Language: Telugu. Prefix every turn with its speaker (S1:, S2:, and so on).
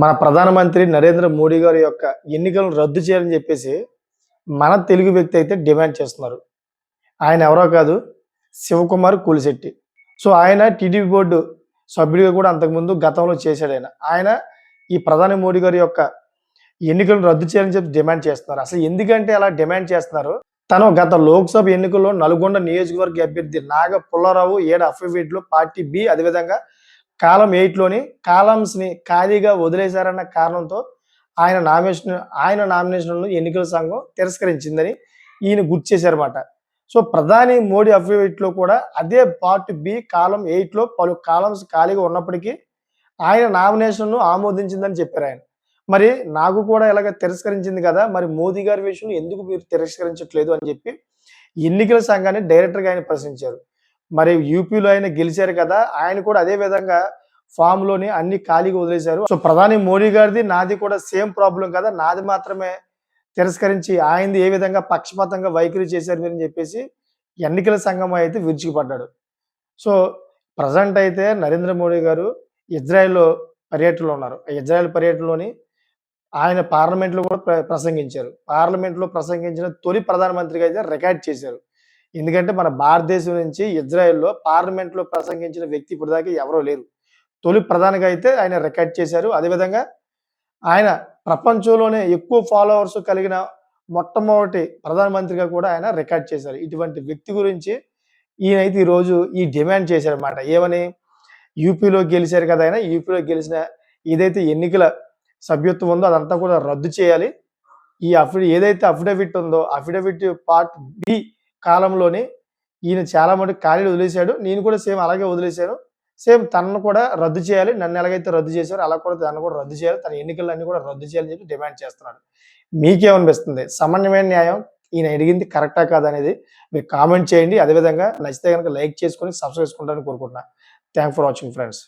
S1: మన ప్రధానమంత్రి నరేంద్ర మోడీ గారి యొక్క ఎన్నికలను రద్దు చేయాలని చెప్పేసి మన తెలుగు వ్యక్తి అయితే డిమాండ్ చేస్తున్నారు. ఆయన ఎవరో కాదు, శివకుమార్ కూలిశెట్టి. సో, ఆయన టీడీపీ బోర్డు సభ్యుడిగా కూడా అంతకుముందు గతంలో చేశాడాయన. ఆయన ఈ ప్రధాని మోడీ గారి యొక్క ఎన్నికలను రద్దు చేయాలని చెప్పి డిమాండ్ చేస్తున్నారు. అసలు ఎందుకంటే అలా డిమాండ్ చేస్తున్నారు? తను గత లోక్‌సభ ఎన్నికల్లో నల్గొండ నియోజకవర్గ అభ్యర్థి నాగ పుల్లారావు 7 అఫిడవిట్లు పార్టీ బి, అదేవిధంగా కాలమ్ 8లోని కాలమ్స్‌ని ఖాళీగా వదిలేశారన్న కారణంతో ఆయన నామినేషన్‌లను ఎన్నికల సంఘం తిరస్కరించిందని ఈయన గుర్తు చేశారన్నమాట. సో, ప్రధాని మోడీ అఫిడవిట్‌లో కూడా అదే పార్ట్ బి కాలమ్ 8లో పలు కాలమ్స్ ఖాళీగా ఉన్నప్పటికీ ఆయన నామినేషన్‌ను ఆమోదించిందని చెప్పారాయన. మరి నాకు కూడా ఇలాగ తిరస్కరించింది కదా! మరి మోదీ గారి విషయంలో ఎందుకు మీరు తిరస్కరించట్లేదు అని చెప్పి ఎన్నికల సంఘాన్ని డైరెక్టర్‌గా ఆయన ప్రశ్నించారు. మరి యూపీలో ఆయన గెలిచారు కదా! ఆయన కూడా అదే విధంగా ఫామ్‌లోని అన్ని ఖాళీగా వదిలేశారు. సో, ప్రధాని మోడీ గారిది, నాది కూడా సేమ్ ప్రాబ్లమ్ కదా! నాది మాత్రమే తిరస్కరించి ఆయనది ఏ విధంగా పక్షపాతంగా వైఖరి చేశారు మీరని చెప్పేసి ఎన్నికల సంఘం అయితే విరుచుకుపడ్డాడు. సో, ప్రెజెంట్ అయితే నరేంద్ర మోడీ గారు ఇజ్రాయెల్‌లో పర్యటనలో ఉన్నారు. ఆ ఇజ్రాయెల్ పర్యటనలోని ఆయన పార్లమెంట్‌లో కూడా ప్రసంగించారు. పార్లమెంట్‌లో ప్రసంగించిన తొలి ప్రధానమంత్రిగా అయితే రికార్డ్ చేశారు. ఎందుకంటే మన భారతదేశం నుంచి ఇజ్రాయెల్‌లో పార్లమెంట్‌లో ప్రసంగించిన వ్యక్తి ఇప్పటిదాకా ఎవరూ లేరు. తొలి ప్రధానిగా అయితే ఆయన రికార్డ్ చేశారు. అదేవిధంగా ఆయన ప్రపంచంలోనే ఎక్కువ ఫాలోవర్స్ కలిగిన మొట్టమొదటి ప్రధానమంత్రిగా కూడా ఆయన రికార్డ్ చేశారు. ఇటువంటి వ్యక్తి గురించి ఈయనైతే ఈరోజు ఈ డిమాండ్ చేశారన్నమాట. ఏమని? యూపీలో గెలిచారు కదా! ఆయన. యూపీలో గెలిచిన ఏదైతే ఎన్నికల సభ్యత్వం ఉందో అదంతా కూడా రద్దు చేయాలి. ఈ ఏదైతే అఫిడవిట్ ఉందో అఫిడవిట్ పార్ట్ బి కాలంలోని ఈయన చాలా మటుకు ఖాళీలు వదిలేశాడు. నేను కూడా సేమ్ అలాగే వదిలేశాను. సేమ్ తనను కూడా రద్దు చేయాలి. నన్ను ఎలాగైతే రద్దు చేశారో అలా కూడా తనను కూడా రద్దు చేయాలి. తన ఎన్నికలన్నీ కూడా రద్దు చేయాలని చెప్పి డిమాండ్ చేస్తున్నాడు. మీకేమనిపిస్తుంది? సమన్వయ న్యాయం ఈయన అడిగింది కరెక్టా కాదా అనేది మీరు కామెంట్ చేయండి. అదేవిధంగా నచ్చితే గనుక లైక్ చేసుకొని సబ్స్క్రైబ్ చేసుకుంటారని కోరుకుంటున్నా. Thanks for watching friends.